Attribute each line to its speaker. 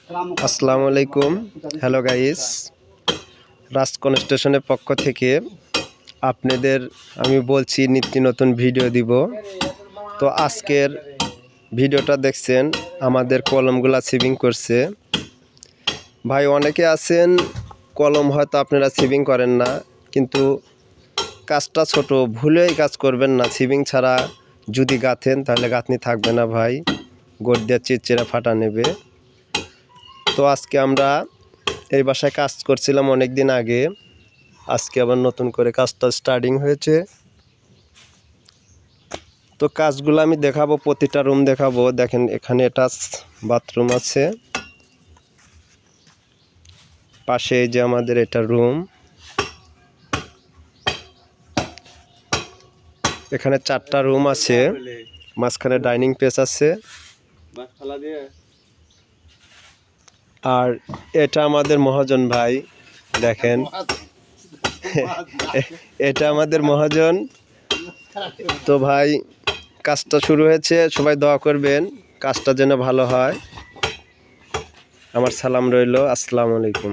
Speaker 1: আসসালামু আলাইকুম। Hello guys, রাজ কনস্ট্রাকশনের পক্ষ থেকে আপনাদের আমি বলছি নিত্য নতুন ভিডিও দিব। তো আজকের ভিডিওটা দেখছেন আমাদের কলমগুলা সিভিং করছে। ভাই অনেকে আছেন কলম হয়তো আপনারা সিভিং করেন না, কিন্তু কাজটা ছোট, ভুলেই কাজ করবেন না। সিভিং ছাড়া যদি গাঁথেন তাহলে গাঁথনি থাকবে না ভাই, গোট দিয়ে চিরচিরা ফাটা নেবে। তো আজকে আমরা এই বাসায় কাজ করছিলাম অনেক দিন আগে, আজকে আবার নতুন করে কাজটা স্টার্টিং হয়েছে। তো কাজগুলো আমি দেখাবো, প্রতিটা রুম দেখাবো। দেখেন এখানে অ্যাটাচ বাথরুম আছে, পাশে এই যে আমাদের এটা রুম। এখানে 4টা রুম আছে, মাঝখানে ডাইনিং স্পেস আছে। আর এটা আমাদের মহাজন ভাই, দেখেন এটা আমাদের মহাজন। তো ভাই কাজটা শুরু হয়েছে, সবাই দোয়া করবেন কাজটা যেন ভালো হয়। আমার সালাম রইল। আসসালামু আলাইকুম।